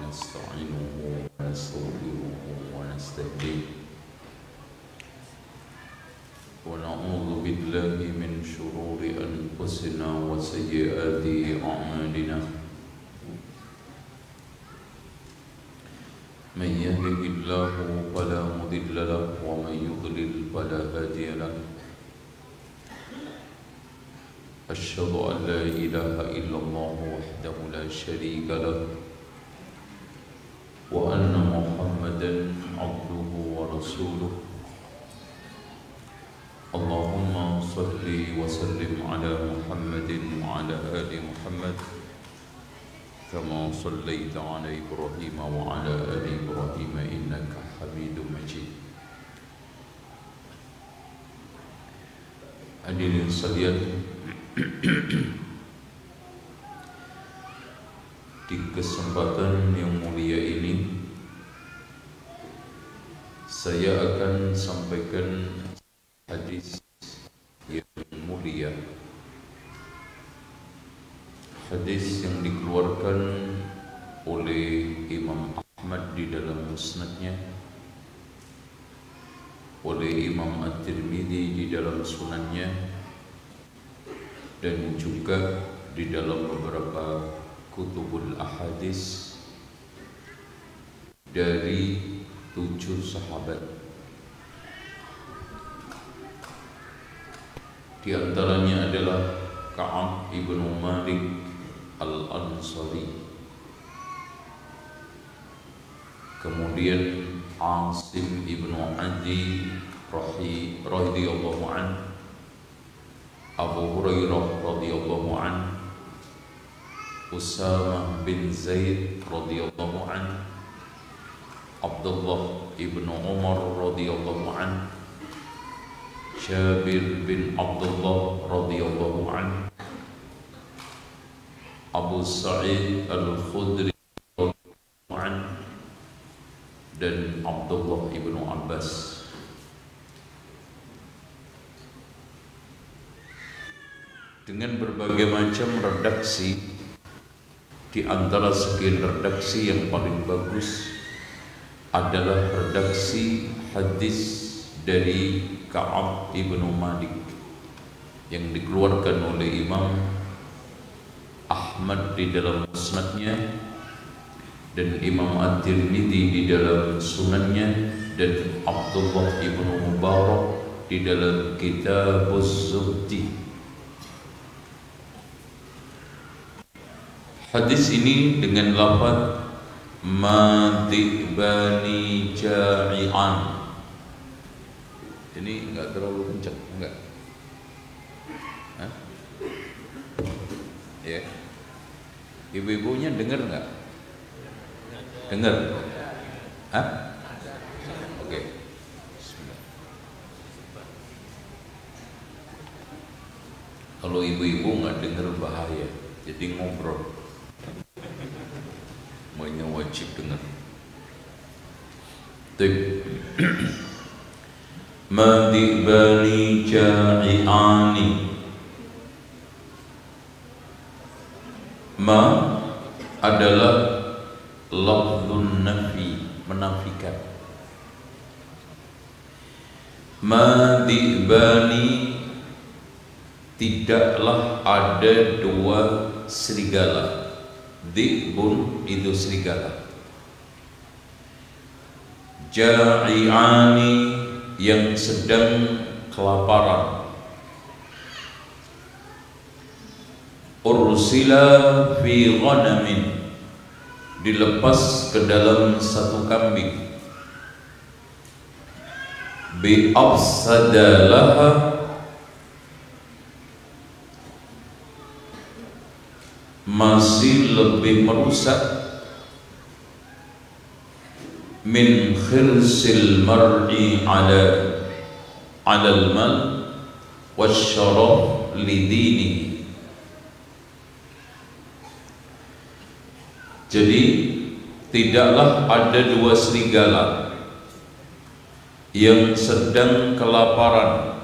ونستعينه ونستغفره ونستهديه ونعوذ بالله من شرور أنفسنا وسيئات أعمالنا من يهده الله فلا مضل له ومن يضلل فلا هادي له أشهد أن لا إله إلا الله وحده لا شريك له وأن محمدا عبده ورسوله اللهم صل وسلم على محمد وعلى آل محمد كما صليت على إبراهيم وعلى آل إبراهيم إنك حميد مجيد. Hadirin sekalian, di kesempatan yang mulia ini saya akan sampaikan hadis yang mulia, hadis yang dikeluarkan oleh Imam Ahmad di dalam musnadnya, oleh Imam At-Tirmidzi di dalam sunannya, dan juga di dalam beberapa kutubul ahadis dari 7 sahabat. Di antaranya adalah Ka'ab ibnu Malik al-Ansari, kemudian Asim ibnu Adi radhiyallahu anhu, Abu Hurairah radhiyallahu anhu, Usamah bin Zaid radhiyallahu anhu, Abdullah ibnu Umar radhiyallahu anhu, Jabir bin Abdullah radhiyallahu anhu, Abu Sa'id al-Khudri radhiyallahu anhu, dan Abdullah ibnu Abbas. Dengan berbagai macam redaksi, di antara sekian redaksi yang paling bagus adalah redaksi hadis dari Ka'ab ibnu Malik yang dikeluarkan oleh Imam Ahmad di dalam musnadnya, dan Imam At-Tirmidzi di dalam sunannya, dan Abdullah ibnu Mubarak di dalam Kitabuz Zuhdi. Hadis ini dengan lafaz madibani ja'ian. Ini enggak terlalu kencang, enggak? Hah? Ya. Ibu-ibunya dengar enggak? Dengar? Hah? Oke. Bismillah. Kalau ibu-ibu enggak dengar bahaya, jadi ngobrol. Semuanya wajib dengar. Madibani ja'iani. Ma adalah lafzun nafi, menafikan. Madibani, tidaklah ada 2 serigala. Dibun itu serigala. Ja'iani, yang sedang kelaparan. Ursila fi ghanamin, dilepas ke dalam satu kambing. Bi afsadalaha, masih lebih merusak, min khirsil mar'i alal mal wasyaraf lidini. Jadi tidaklah ada 2 serigala yang sedang kelaparan.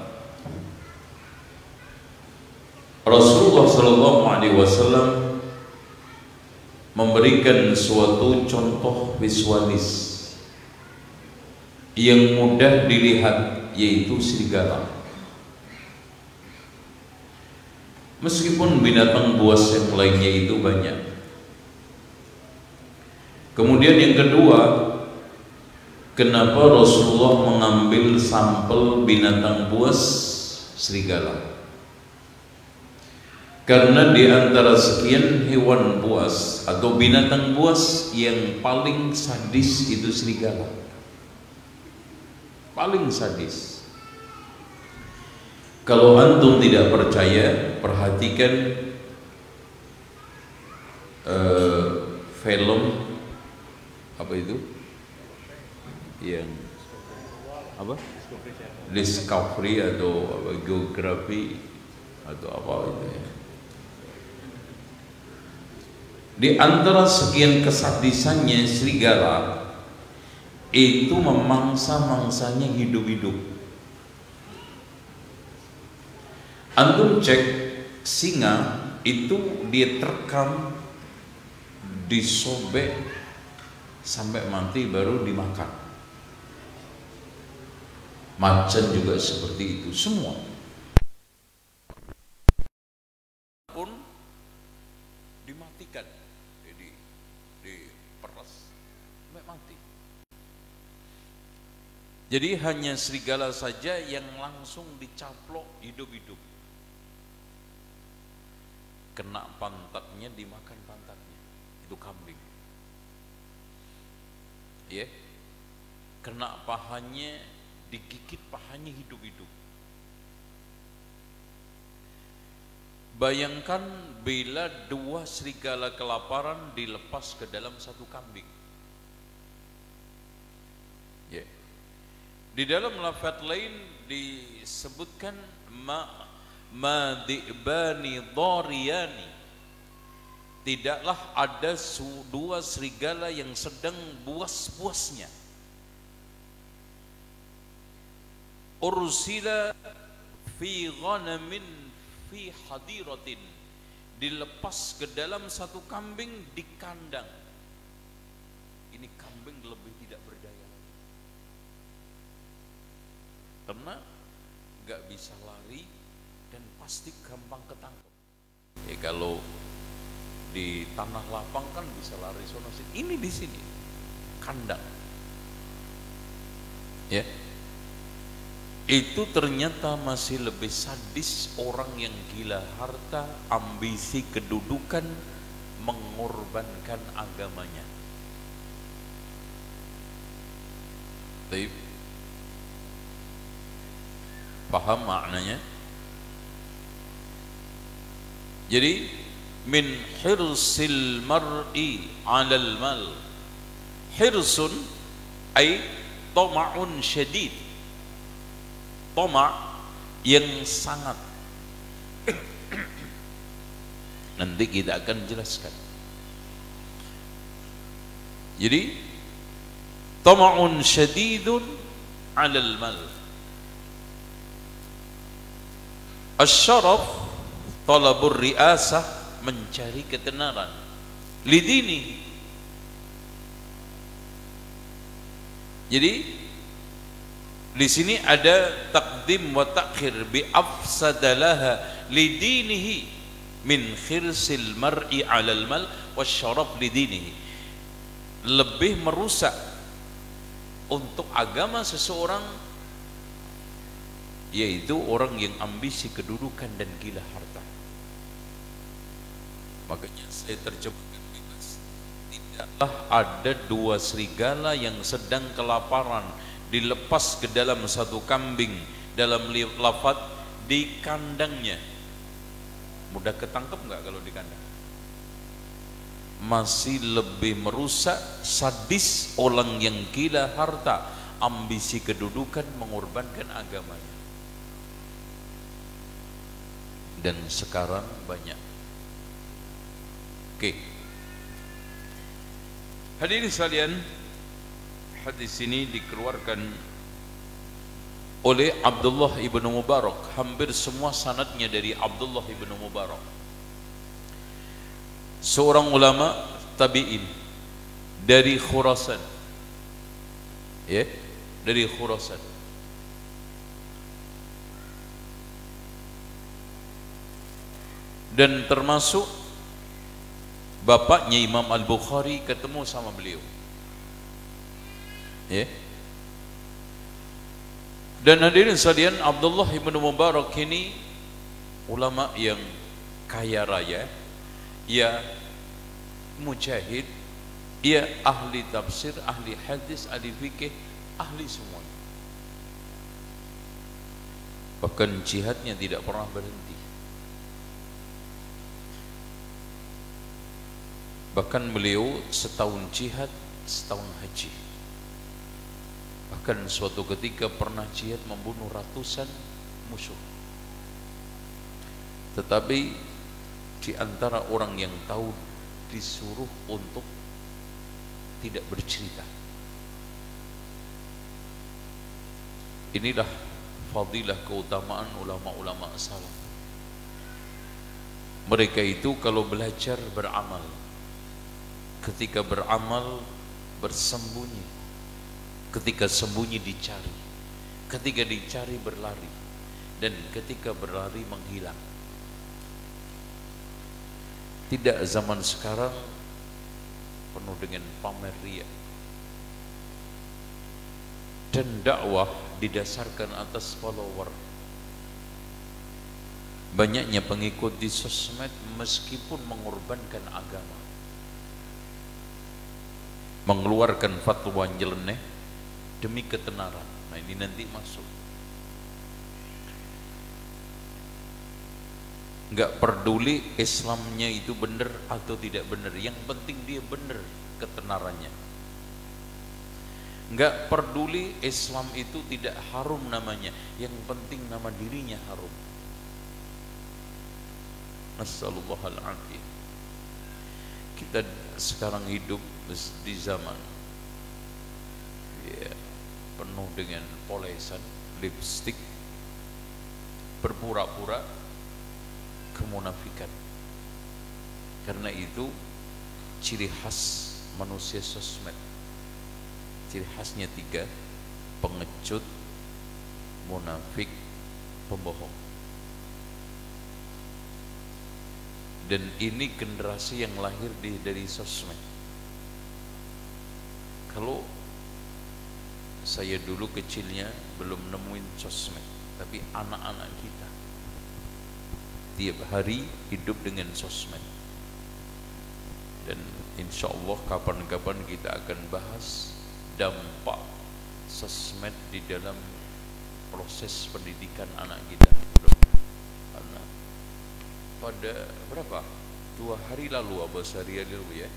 Rasulullah SAW memberikan suatu contoh visualis yang mudah dilihat, yaitu serigala. Meskipun binatang buas yang lainnya itu banyak. Kemudian yang kedua, kenapa Rasulullah mengambil sampel binatang buas serigala? Karena di antara sekian hewan buas atau binatang buas yang paling sadis itu serigala. Paling sadis. Kalau antum tidak percaya, perhatikan film apa itu? Yang apa? Discovery atau apa, Geography atau apa itu ya. Di antara sekian kesadisannya serigala itu memangsa-mangsanya hidup-hidup. Antum cek singa itu dia terkam, disobek sampai mati baru dimakan. Macan juga seperti itu semua. Pun dimatikan, jadi diperas sampai mati. Jadi hanya serigala saja yang langsung dicaplok hidup-hidup. Kena pantatnya, dimakan pantatnya. Itu kambing. Ya. Kena pahanya, digigit pahanya hidup-hidup. Bayangkan bila dua serigala kelaparan dilepas ke dalam satu kambing. Ya. Di dalam lafaz lain disebutkan ma'dibani dhariyani. Tidaklah ada dua serigala yang sedang buas-buasnya. Ursila fi ghanamin fi hadiratin, dilepas ke dalam satu kambing di kandang. Ini kambing lebih tidak berdaya karena nggak bisa lari dan pasti gampang ketangkep. Ya kalau di tanah lapang kan bisa lari sono sini. Ini di sini kandang. Ya. Itu ternyata masih lebih sadis orang yang gila harta, ambisi kedudukan, mengorbankan agamanya. Baik. Paham maknanya? Jadi min hirsil mar'i 'alal mal. Hirsun ay tama'un syadid. Toma' yang sangat. Nanti kita akan jelaskan. Jadi tama'un syadidun 'alal mal. Asy-syaraf talabur riasah, mencari ketenaran. Lidini. Jadi di sini ada taqdim wa ta'khir bi afsadalaha lidinihi min khirsil mar'i 'alal mal wasyaraf lidinihi. Lebih merusak untuk agama seseorang, yaitu orang yang ambisi kedudukan dan gila harta. Makanya saya terjemahkan bebas. Tidaklah ada dua serigala yang sedang kelaparan dilepas ke dalam satu kambing, dalam lafaz di kandangnya. Mudah ketangkep nggak kalau di kandang? Masih lebih merusak, sadis orang yang gila harta, ambisi kedudukan, mengorbankan agamanya. Dan sekarang banyak. Oke. Hadirin sekalian, hadis ini dikeluarkan oleh Abdullah ibnu Mubarak. Hampir semua sanadnya dari Abdullah ibnu Mubarak. Seorang ulama tabi'in dari Khurasan, ya, dari Khurasan. Dan termasuk bapaknya Imam Al-Bukhari ketemu sama beliau, ya. Dan hadirin sekalian, Abdullah ibn Mubarak ini ulama yang kaya raya, ya mujahid, ya ahli tafsir, ahli hadis, ahli fikih, ahli semua. Bahkan jihadnya tidak pernah berhenti. Bahkan beliau setahun jihad, setahun haji. Bahkan suatu ketika pernah jihad membunuh ratusan musuh. Tetapi di antara orang yang tahu disuruh untuk tidak bercerita. Inilah fadilah keutamaan ulama-ulama salaf. Mereka itu kalau belajar beramal, ketika beramal bersembunyi, ketika sembunyi dicari, ketika dicari berlari, dan ketika berlari menghilang. Tidak zaman sekarang penuh dengan pamer riya. Dan dakwah didasarkan atas follower. Banyaknya pengikut di sosmed meskipun mengorbankan agama, mengeluarkan fatwa nyeleneh demi ketenaran. Nah, ini nanti masuk. Enggak peduli Islamnya itu benar atau tidak benar, yang penting dia benar ketenarannya. Enggak peduli Islam itu tidak harum namanya, yang penting nama dirinya harum. Nasallallahu alaihi. Kita sekarang hidup di zaman, ya, penuh dengan polesan, lipstik, berpura-pura kemunafikan. Karena itu ciri khas manusia sosmed, ciri khasnya 3: pengecut, munafik, pembohong. Dan ini generasi yang lahir dari sosmed. Kalau saya dulu kecilnya belum nemuin sosmed, tapi anak-anak kita tiap hari hidup dengan sosmed. Dan insya Allah kapan-kapan kita akan bahas dampak sosmed di dalam proses pendidikan anak kita. Karena pada berapa? 2 hari lalu, Abah Sehari lalu ya,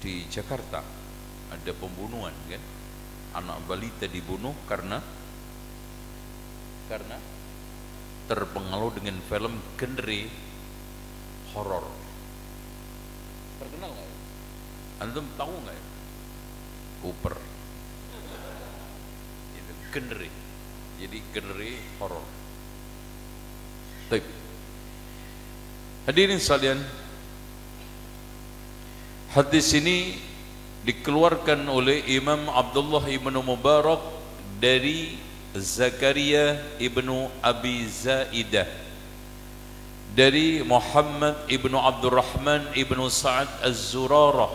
di Jakarta ada pembunuhan kan, anak balita dibunuh karena terpengaruh dengan film genre horor. Terkenal nggak ya? Antum tahu nggak ya? Cooper. Itu genre. Jadi genre horor. Baik. Hadirin sekalian, hadis ini dikeluarkan oleh Imam Abdullah ibn Mubarak dari Zakaria ibnu Abi Zaidah, dari Muhammad ibnu Abdurrahman ibnu Sa'ad Az-Zurarah,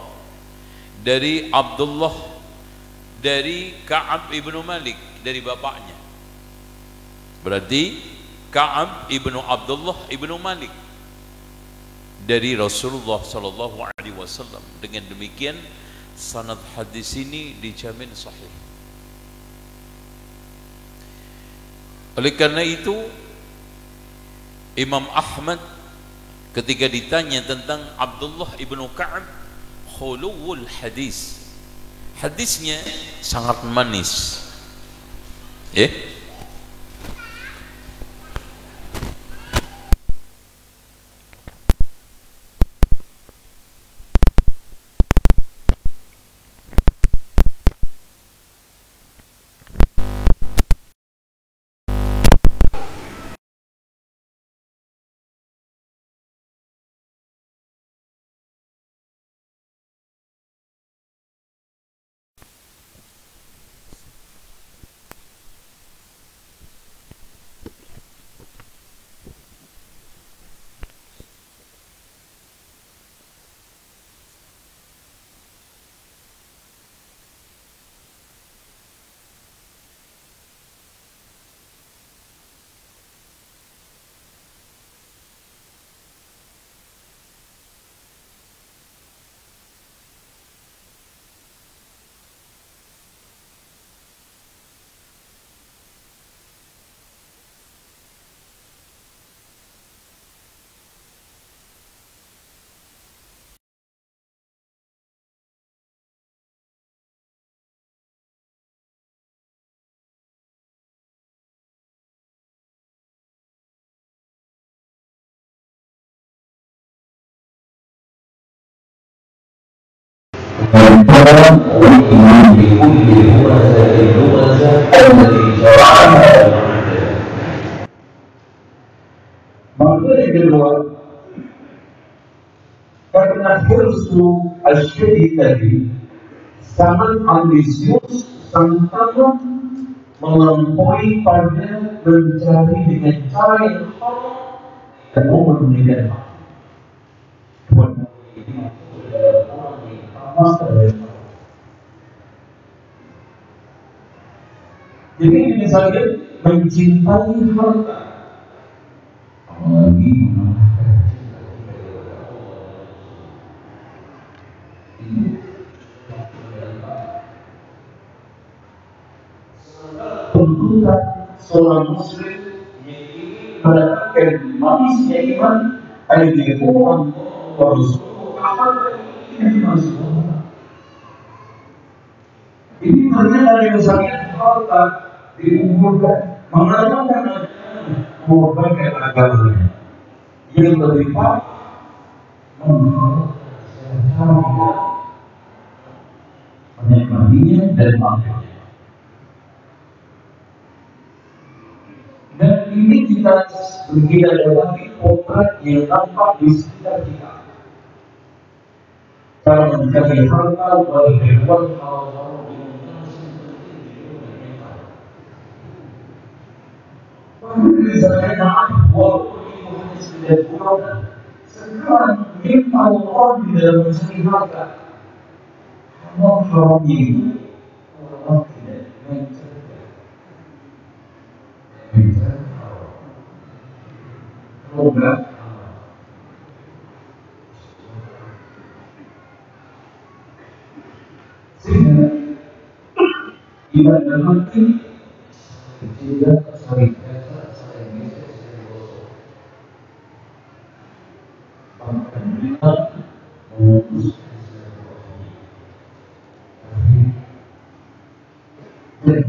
dari Abdullah, dari Ka'ab ibnu Malik, dari bapaknya. Berarti Ka'ab ibnu Abdullah ibnu Malik dari Rasulullah sallallahu alaihi wasallam. Dengan demikian sanad hadis ini dijamin sahih. Oleh karena itu Imam Ahmad ketika ditanya tentang Abdullah ibnu Ka'ab, khuluwul hadis, hadisnya sangat manis, ya. وإيمان بكل همزة لغزة الذي شرعها. Maka yang kedua, karena hirsu asyadi tadi sangat ambisius, sangat melampaui pada mencari dengan cara yang halal dan memberikan jadi misalnya mencintai harta apalagi tuntutan seorang muslim mendapatkan manisnya iman al-Qur'an wa Rasulullah ini ternyata misalnya harta diunggulkan mengalahkan mengorbankan agamanya yang lebih baik menikmatinya dan maafkan. Dan ini kita lewati potret yang nampak di sekitar kita. Cara mencari harta bagi hewan hal-hal yang misalnya walaupun itu hanya sekedar kurang, sekarang minta orang di dalam mencari harta. Haram itu orang tidak mencegah. Semoga sehingga ibadah mati tidak saling kata saling bisa saling gosok. Bahkan kita memutuskan saling gosok. Dan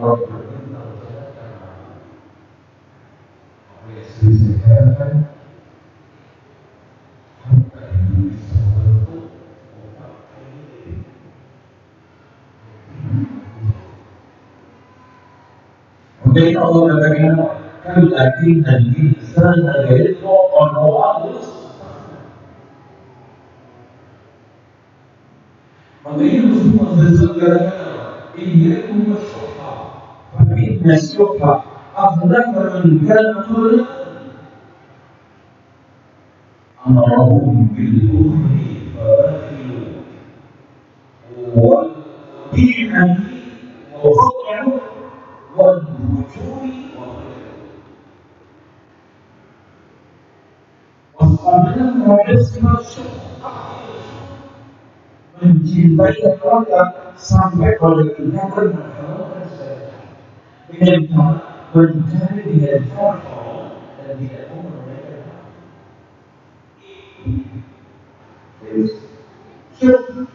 orang berkenal karena oleh selisihkan harta yang bisa membentuk otak ini. Kemudian Allah katakan kalakin dan insan yaitu orang makanya semua sesuatu ini pun bersyukur. Tapi bersyukur afdal meninggal betul. Amarahum bil bukhli fabakhilu wa bi'ani wa khati'u wa bujuri wa khati'u wa sabana mereka mencintai keluarga sampai pada tingkatan menghalalkan sedekah dengan mencari dengan cara dan tidak mau menunaikan syukur.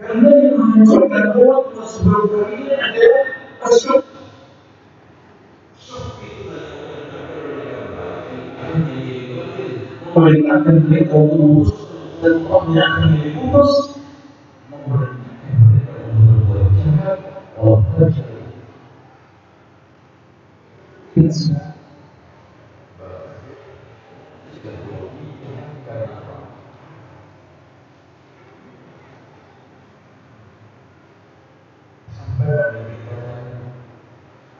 Karena yang menghancurkan umat sebelum kali ini adalah syukur. Syukur itulah yang memerintahkan mereka untuk dan Allah akan diputus memerintahkan mereka untuk berbuat jahat Allah berjalan kita semua sampai pada kita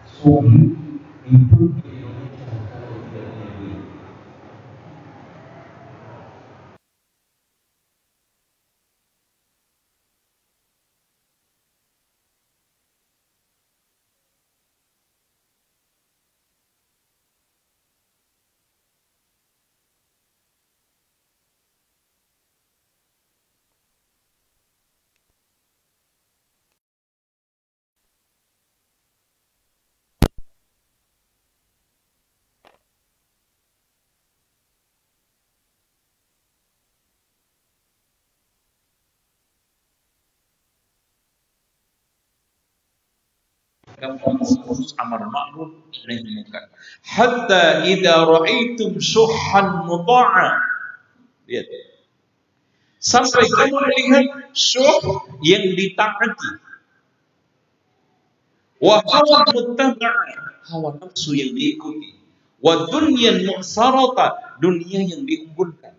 sulit hidup di Indonesia kalau tidak punya duit. kamu harus amar ma'ruf nahi munkar. Hatta idza ra'aitum syuhhan muta'a. Lihat. Sampai kamu melihat syuh yang ditaati. Wa hawa muttaba'a, hawa nafsu yang diikuti. Wa dunyan mu'sarata, dunia yang diunggulkan.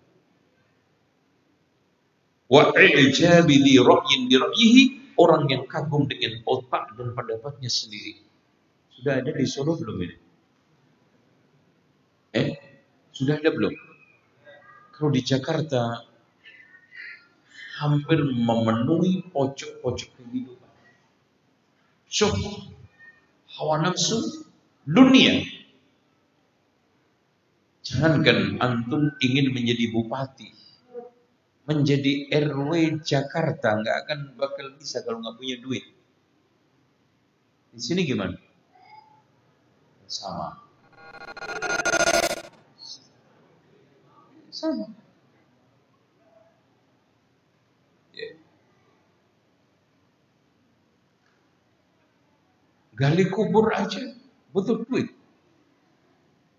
Wa i'jabi li ra'yin bi ra'yihi, orang yang kagum dengan otak dan pendapatnya sendiri. Sudah ada di Solo belum ini? Sudah ada belum? Kalau di Jakarta hampir memenuhi pojok-pojok kehidupan. Syuh, hawa nafsu, dunia. Jangankan antum ingin menjadi bupati, menjadi RW Jakarta, nggak akan bakal bisa kalau nggak punya duit. Di sini gimana? Sama. Yeah. Gali kubur aja butuh duit.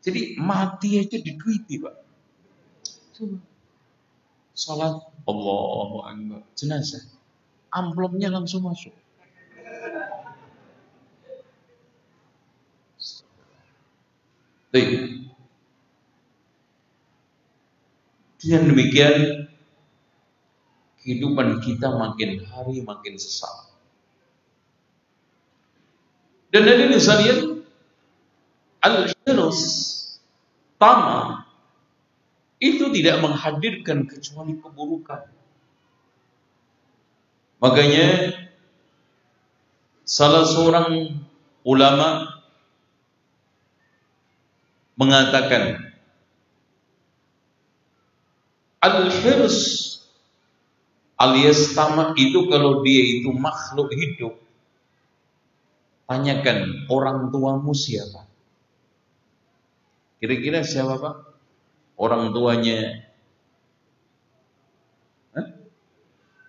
Jadi mati aja diduiti, Pak. Salat Allahu Akbar, jenazah, amplopnya langsung masuk. Baik. Dengan demikian kehidupan kita makin hari makin sesak. Dan dari sekalian, al-hirs, tamak, itu tidak menghadirkan kecuali keburukan. Makanya salah seorang ulama mengatakan, al-hirs alias tamak itu kalau dia itu makhluk hidup, tanyakan orang tuamu siapa? Kira-kira siapa, Pak? Orang tuanya?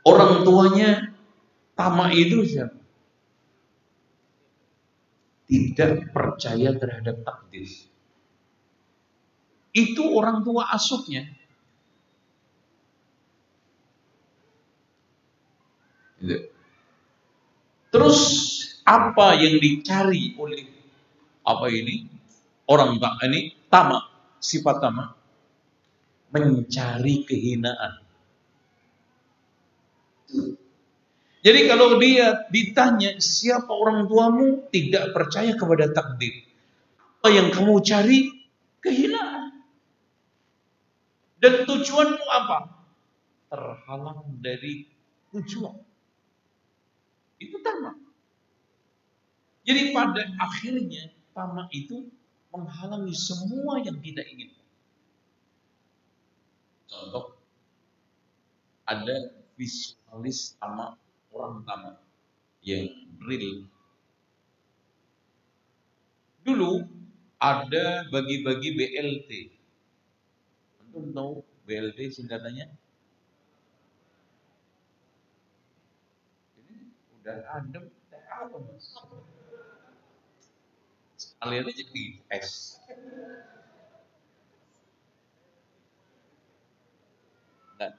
Orang tuanya tamak itu siapa? Tidak percaya terhadap takdir. Itu orang tua asuhnya. Terus apa yang dicari oleh orang tamak, sifat tamak, mencari kehinaan. Jadi kalau dia ditanya siapa orang tuamu, tidak percaya kepada takdir. Apa yang kamu cari? Kehinaan. Dan tujuanmu apa? Terhalang dari tujuan. Itu tamak. Jadi pada akhirnya tamak itu menghalangi semua yang tidak ingin. Contoh, ada visualis tamak, orang tamak yang real. Dulu ada bagi-bagi BLT. Antum tahu BLT singkatannya? Ini udah adem, apa mas? Sekalian aja di es. Nah,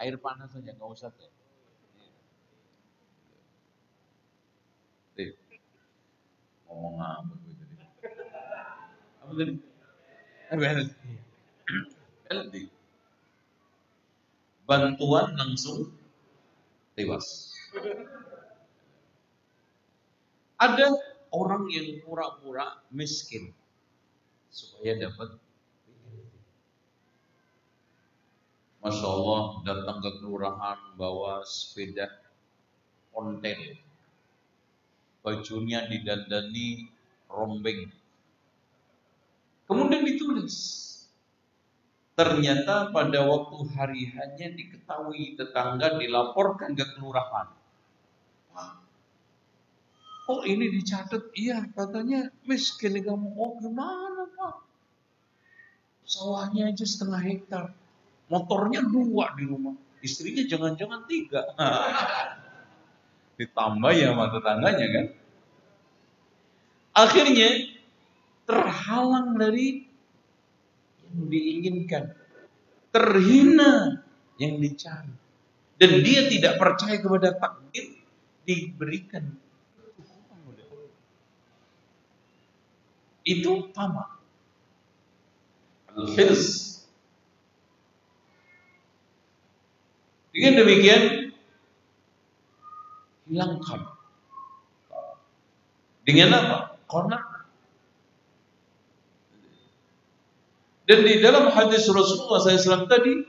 air panas saja, nggak usah teh. Ngomong apa gitu? Apa tadi? BLT. Bantuan langsung tewas. Ada orang yang pura-pura miskin supaya dapat. Masya Allah, datang ke kelurahan bawa sepeda ontel, bajunya didandani rombeng, kemudian ditulis. Ternyata pada waktu hari hanya diketahui tetangga, dilaporkan ke kelurahan. Oh ini dicatat, iya katanya miskin kamu. Oh gimana Pak? Sawahnya aja 1,5 hektar, motornya 2 di rumah, istrinya jangan-jangan 3. Ditambah ya sama tetangganya kan. akhirnya terhalang dari yang diinginkan, terhina yang dicari, dan dia tidak percaya kepada takdir, diberikan hukuman oleh Allah. Itu tamak, al-hirs. Dengan demikian hilangkan. Dengan apa? Qanaah. Dan di dalam hadis Rasulullah SAW tadi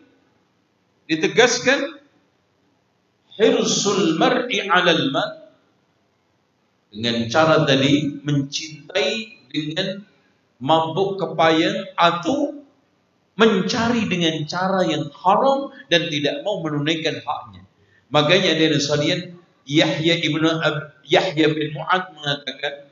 ditegaskan hirsul mar'i 'alal mal, dengan cara tadi mencintai dengan mabuk kepayang atau mencari dengan cara yang haram dan tidak mau menunaikan haknya. Makanya dari sekalian Yahya bin Mu'adz mengatakan,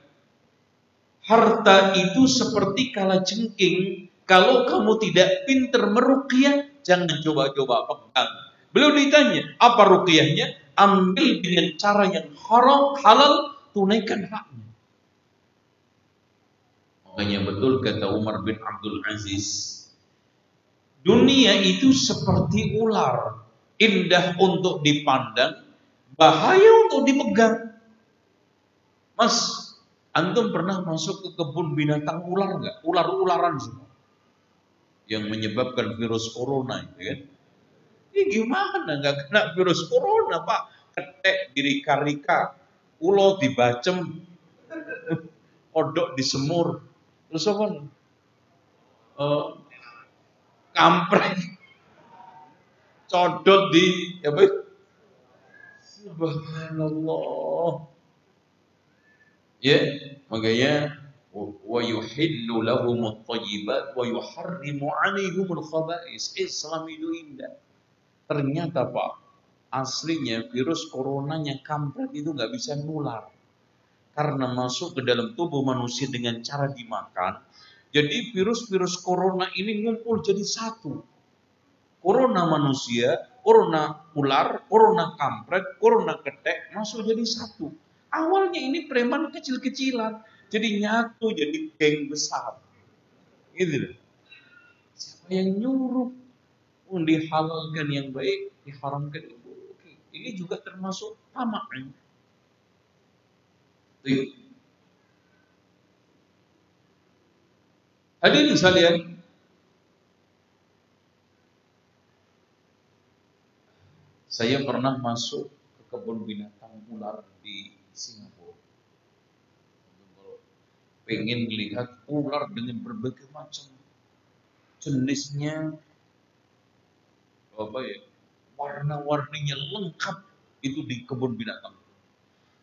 harta itu seperti kalajengking. Kalau kamu tidak pintar meruqyah, jangan coba-coba pegang. Beliau ditanya, apa ruqyahnya? Ambil dengan cara yang haram, halal, tunaikan haknya. Makanya betul kata Umar bin Abdul Aziz, dunia itu seperti ular, indah untuk dipandang, bahaya untuk dipegang. Mas, antum pernah masuk ke kebun binatang ular nggak? Ular-ularan semua yang menyebabkan virus corona, ya kan? Ini gimana nggak kena virus corona, Pak? Ketek dirika-rika, ulo dibacem, kodok disemur, terus apa? Kampret, codot di apa? Subhanallah. Ya, makanya wa yuhillu lahumut thayyibat wa yuharrimu 'alaihimul khaba'is. Islam itu indah. Ternyata Pak, aslinya virus coronanya kampret itu nggak bisa nular. Karena masuk ke dalam tubuh manusia dengan cara dimakan. Jadi virus-virus corona ini ngumpul jadi satu. Corona manusia, corona ular, corona kampret, corona ketek masuk jadi satu. Awalnya ini preman kecil-kecilan, jadi nyatu, jadi geng besar. Gitu loh. Siapa yang nyuruh? Dihalalkan yang baik, diharamkan yang buruk. Ini juga termasuk tamak. Hadirin sekalian, saya pernah masuk ke kebun binatang ular di Singapura. Pengen melihat ular dengan berbagai macam jenisnya, apa ya, warna-warninya lengkap itu di kebun binatang.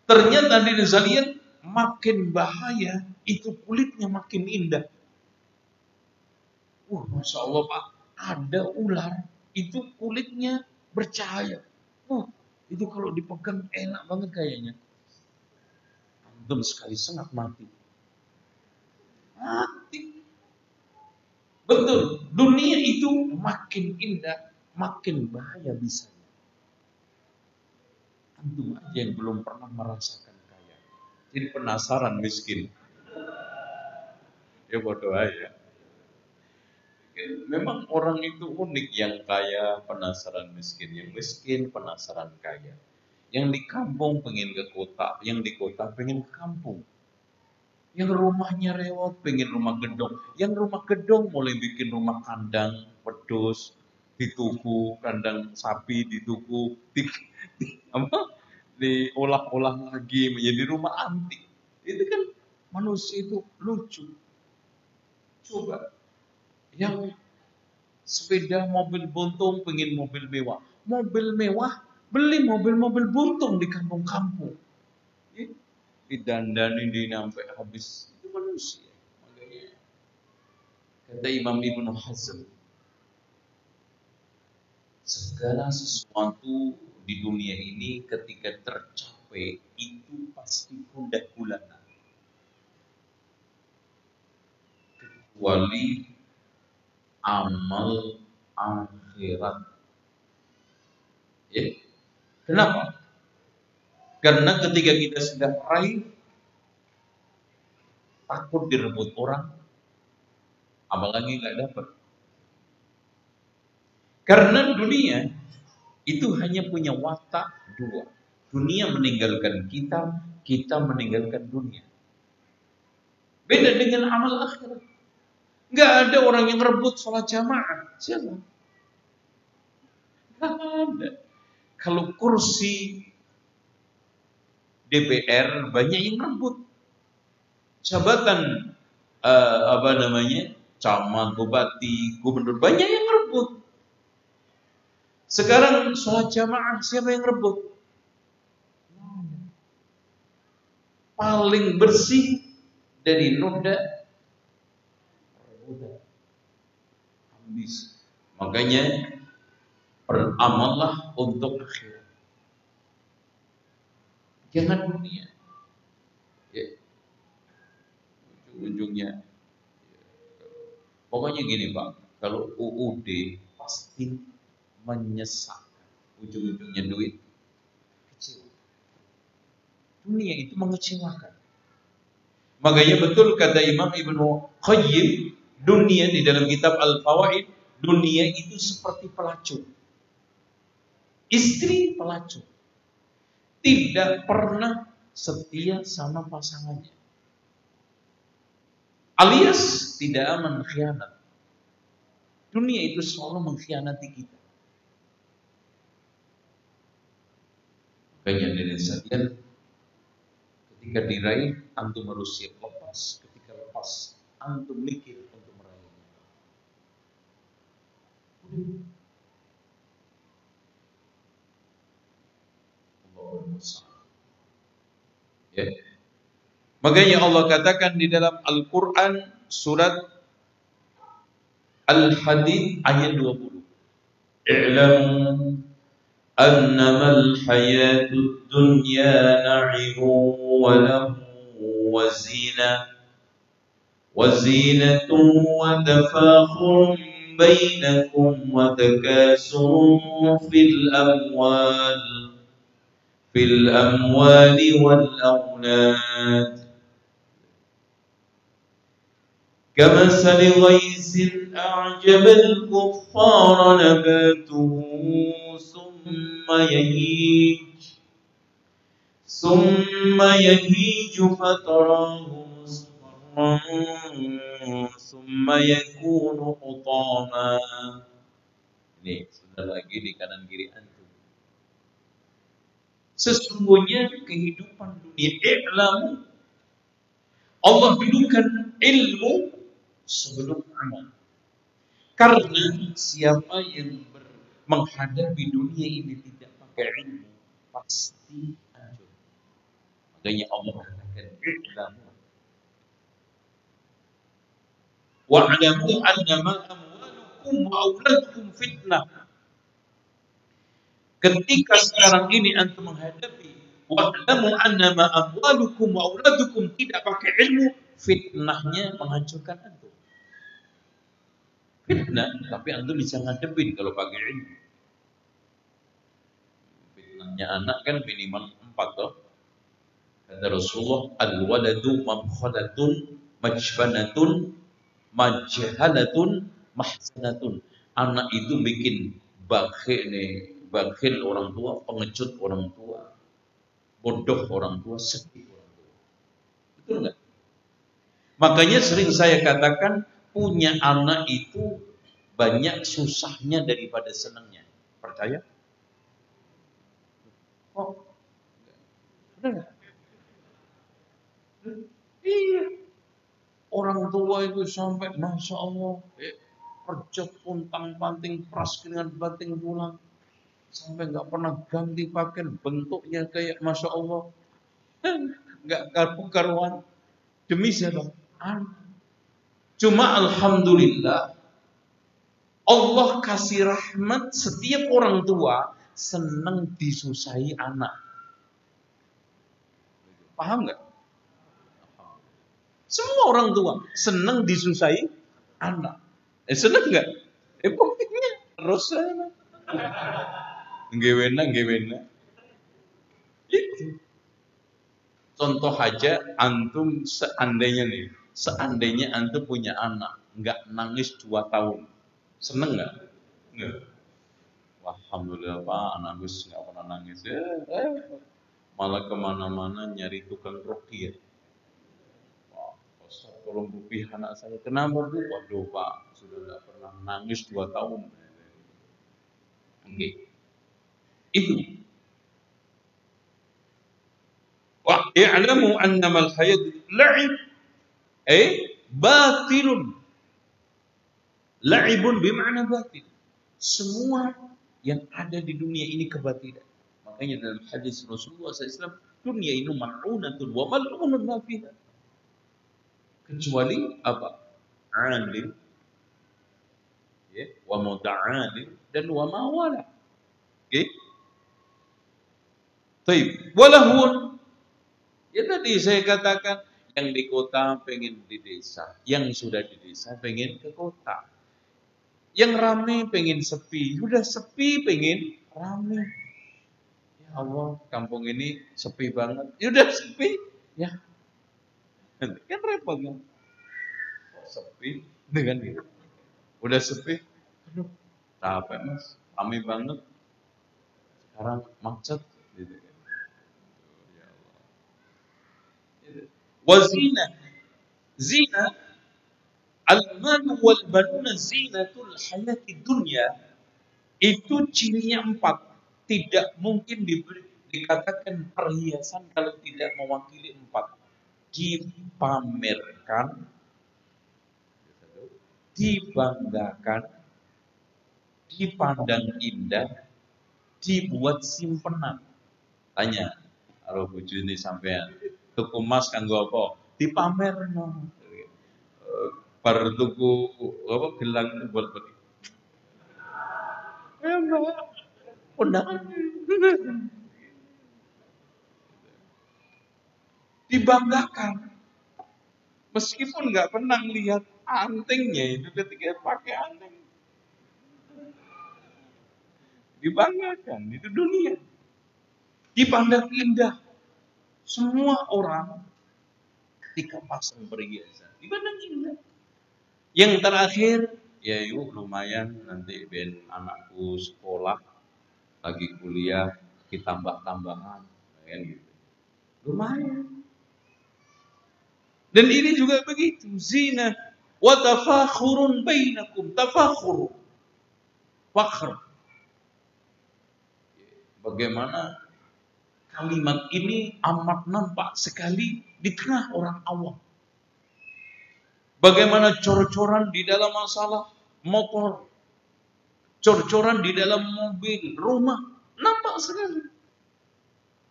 Ternyata di sekalian makin bahaya itu kulitnya makin indah. Masya Allah Pak, ada ular itu kulitnya bercahaya. Itu kalau dipegang enak banget kayaknya. Antum sekali sengat mati. Mati. Betul, dunia itu makin indah, makin bahaya bisa. Antum aja yang belum pernah merasakan kaya, jadi penasaran miskin. Ya bodoh aja. Memang orang itu unik, yang kaya penasaran miskin, yang miskin penasaran kaya. Yang di kampung pengen ke kota, yang di kota pengen ke kampung. Yang rumahnya rewot pengen rumah gedong, yang rumah gedong mulai bikin rumah kandang wedus, dituku, kandang sapi dituku, diolah-olah lagi menjadi rumah antik. Itu kan manusia itu lucu. Coba yang sepeda mobil buntung pengen mobil mewah, beli mobil-mobil buntung di kampung-kampung, didandani sampai habis. Itu manusia. Makanya kata Imam Ibnu Hazm, segala sesuatu di dunia ini ketika tercapai itu pasti gundah gulana, kecuali amal akhirat. Ya. Kenapa? Karena ketika kita sudah raih takut direbut orang, apalagi nggak dapat. Karena dunia itu hanya punya watak dua. Dunia meninggalkan kita, kita meninggalkan dunia. Beda dengan amal akhirat. Nggak ada orang yang rebut sholat jamaah. Siapa? Nggak ada. Kalau kursi DPR banyak yang rebut. Jabatan camat, bupati, gubernur banyak yang rebut. Sekarang sholat jamaah siapa yang rebut? Paling bersih dari noda habis. Makanya beramallah untuk akhirat. Jangan dunia. Ya. Ujung-ujungnya. Pokoknya gini Pak, kalau UUD pasti menyesakkan. Ujung-ujungnya duit. Kecewa. Dunia itu mengecewakan. Makanya betul kata Imam Ibnu Qayyim, dunia di dalam kitab Al-Fawaid, dunia itu seperti pelacur. Istri pelacur. Tidak pernah setia sama pasangannya. Alias tidak aman khianat. Dunia itu selalu mengkhianati kita. Makanya dari sekalian, ketika diraih, antum harus siap lepas. Ketika lepas, antum mikir untuk meraihnya. Ya. Makanya Allah katakan di dalam Al-Quran surat Al-Hadid ayat 20. I'lamu annamal hayatud dunya na'ibun wa lahu wa zinatun wa tafakhurun bainakum wa takasurun fil amwali wal awlad كمثل غيث أعجب الكفار نباته ثم يهيج فتراه مصفرا ثم يكون حطاما. Ini sudah lagi di kanan kiri antum. Sesungguhnya kehidupan dunia, i'lamu, Allah dulukan ilmu sebelum amal. Karena siapa yang menghadapi dunia ini tidak pakai ilmu, pasti hancur. Makanya Allah katakan i'lamu wa'lamu annama amwalukum wa auladukum fitnah. Ketika sekarang ini antum menghadapi wa'lamu annama amwalukum wa auladukum tidak pakai ilmu, fitnahnya menghancurkan antum. Fitnah, tapi antum bisa ngadepin kalau pakai ilmu. Fitnahnya anak kan minimal 4 toh. Kata Rasulullah, al-waladu mamkhalatun majbanatun majhalatun mahsanatun. Anak itu bikin bakhil orang tua, pengecut orang tua, bodoh orang tua, sedih orang tua. Betul enggak? Makanya sering saya katakan, punya anak itu banyak susahnya daripada senangnya. Percaya? Oh, benar nggak? Iya. Orang tua itu sampai Masya Allah, kerja puntang panting, pras keringat bating tulang, sampai nggak pernah ganti pakaian, bentuknya kayak Masya Allah, nggak karu-karuan. Demi siapa? Anak. Cuma alhamdulillah Allah kasih rahmat, setiap orang tua senang disusahi anak. Paham nggak? Semua orang tua senang disusahi anak. Senang nggak? Pokoknya terus gewena. Itu. Contoh aja, antum seandainya antum punya anak, nggak nangis 2 tahun, seneng nggak? Nggak. Wah, alhamdulillah Pak, nangis nggak pernah nangis ya. Malah kemana-mana nyari tukang ruqyah. Wah, Ustaz, tolong ruqyah anak saya. Kenapa Bu? Waduh Pak, sudah nggak pernah nangis 2 tahun. Oke. Itu. Wa i'lamu annamal hayat la'ib batilun. La'ibun bima'na batil. Semua yang ada di dunia ini kebatilan. Makanya dalam hadis Rasulullah SAW, dunia ini mal'unatun wa mal'unun ma fiha. Kecuali apa? Alim, ya, wa muta'alim, dan wa mawala. Oke? Baik. Walahun. Ya tadi saya katakan, yang di kota pengen di desa, yang sudah di desa pengen ke kota. Yang rame pengen sepi, sudah sepi pengen rame. Ya Allah, kampung ini sepi banget. Ya udah sepi, ya kan repot kan? Sepi dengan gitu. Udah sepi, aduh, capek Mas, rame banget. Sekarang macet, gitu kan. Ya Allah. Wazina, zina, al-mal wal banuna zinatul hayati dunya. Itu cirinya 4. Tidak mungkin dikatakan perhiasan kalau tidak mewakili 4. Dipamerkan, dibanggakan, dipandang indah, dibuat simpenan. Tanya, kalau bojo ini sampean tuku emas kanggo apa? Dipamerno. Bar tuku apa gelang buat apa? Ya, Mbak. Undangan. Dibanggakan. Meskipun nggak pernah lihat antingnya itu ketika pakai anting. Dibanggakan, itu dunia. Dipandang indah. Semua orang ketika pasang perhiasan dipandang indah. Yang terakhir, ya yuk lumayan nanti ben anakku sekolah lagi kuliah kita tambah-tambahan, kan gitu. Lumayan. Dan ini juga begitu, zina wa tafakhurun bainakum, tafakhur. Fakhr. Bagaimana kalimat ini amat nampak sekali di tengah orang awam. Bagaimana cor-coran di dalam masalah motor, cor-coran di dalam mobil, rumah, nampak sekali.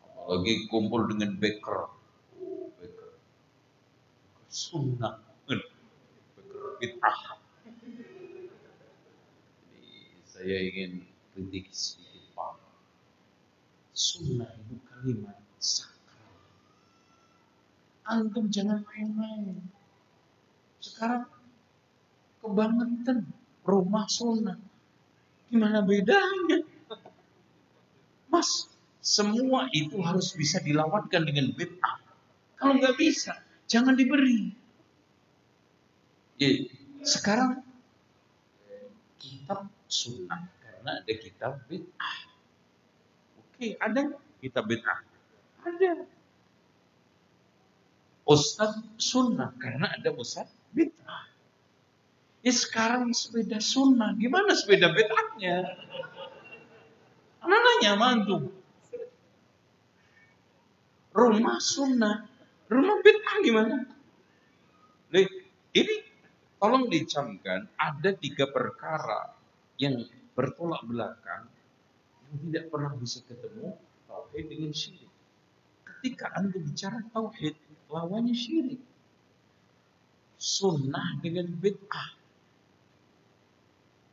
Apalagi kumpul dengan baker. Oh, baker. Sunnah. Baker bid'ah. Jadi saya ingin kritik sedikit Pak. Sunnah itu kalimat sakral. Antum jangan main-main. Sekarang kebangetan rumah sunnah. Gimana bedanya? Mas, semua itu harus bisa dilawankan dengan bid'ah. Kalau nggak bisa, jangan diberi. Ya, sekarang kitab sunnah karena ada kitab bid'ah. Oke, ada kitab bid'ah? Ada. Ustaz sunnah karena ada ustaz bid'ah. Ya sekarang sepeda sunnah, gimana sepeda bid'ahnya? Anak nanya mantu. Rumah sunnah, rumah bid'ah gimana? Ini tolong dicamkan, ada 3 perkara yang bertolak belakang yang tidak pernah bisa ketemu, tauhid dengan syirik. Ketika Anda bicara tauhid, lawannya syirik. Sunnah dengan bid'ah.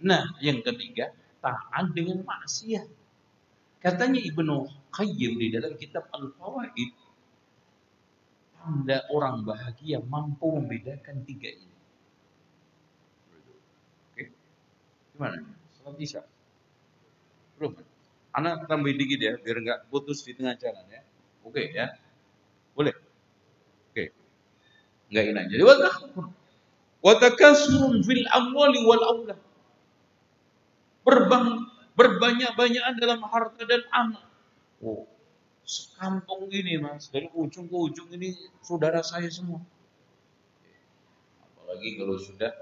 Nah, yang ketiga, taat dengan maksiat. Katanya Ibnu Qayyim di dalam kitab Al-Fawaid, tanda orang bahagia mampu membedakan 3 ini. Oke, gimana? Salat Isya. Belum. Anak tambah dikit ya, biar nggak putus di tengah jalan ya. Oke ya. Boleh? Oke. Enggak enak. Jadi wa takasurun fil amwali wal aulad. Berbanyak-banyakan dalam harta dan anak. Oh, sekampung gini mas, dari ujung ke ujung ini saudara saya semua. Apalagi kalau sudah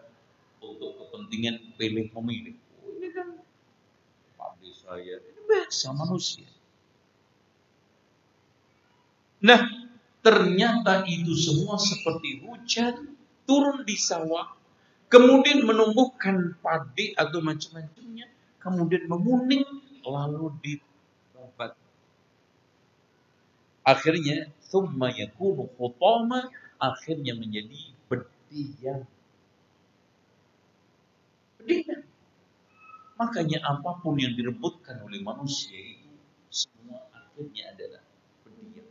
untuk kepentingan pilih memilih. Oh, ini kan pabrik saya, ini biasa manusia. Nah, ternyata itu semua seperti hujan turun di sawah, kemudian menumbuhkan padi atau macam-macamnya, kemudian menguning, lalu dibabat. Akhirnya, thumma yakunu hutama, akhirnya menjadi bedian. Bedian. Makanya apapun yang direbutkan oleh manusia itu, semua akhirnya adalah bedian.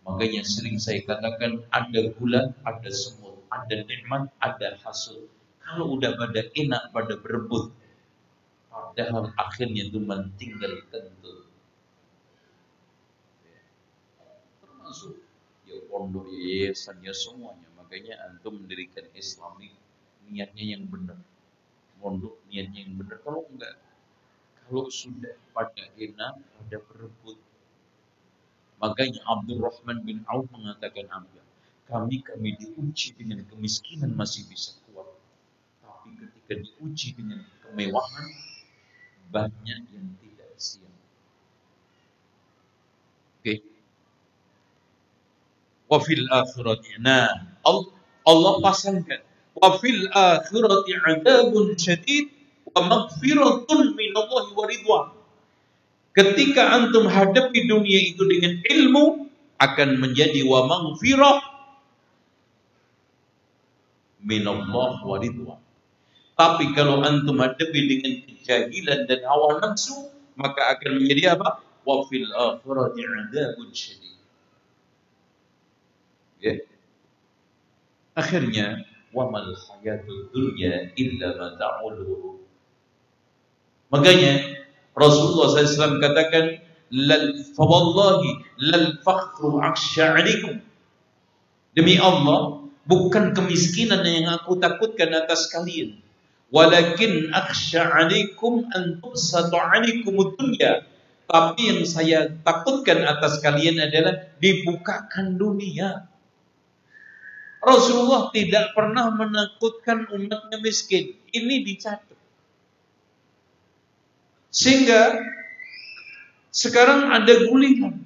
Makanya sering saya katakan, ada gula, ada semut, ada nikmat, ada hasud. Kalau udah pada enak, pada berebut, padahal akhirnya itu tinggal kentut. Termasuk ya pondok, yayasannya semuanya. Makanya antum mendirikan Islamic, niatnya yang benar. Pondok niatnya yang benar. Kalau enggak, kalau sudah pada enak, pada berebut. Makanya Abdurrahman bin Auf mengatakan apa? Kami diuji dengan kemiskinan masih bisa kuat. Tapi ketika diuji dengan kemewahan, banyak yang tidak siap. Oke. Wa fil akhirati. Nah, Allah pasangkan. Wa fil akhirati 'adzabun syadid wa maghfiratun minallahi wa ridwan. Ketika antum hadapi dunia itu dengan ilmu, akan menjadi wa maghfirah minallah wa ridwan. Tapi kalau antum hadapi dengan kejahilan dan hawa nafsu, maka akan menjadi apa? Wa fil akhirati 'adzabun syadid. Ya. Akhirnya wa mal hayatud dunya illa mata'ul ghurur. Makanya Rasulullah SAW katakan, fawallahi lal fakhru akhsha 'alaikum. Demi Allah, bukan kemiskinan yang aku takutkan atas kalian, walakin akhsha 'alaikum an tubsata 'alaikum dunya. Tapi yang saya takutkan atas kalian adalah dibukakan dunia. Rasulullah tidak pernah menakutkan umatnya miskin. Ini dicatat. Sehingga sekarang ada gulingan.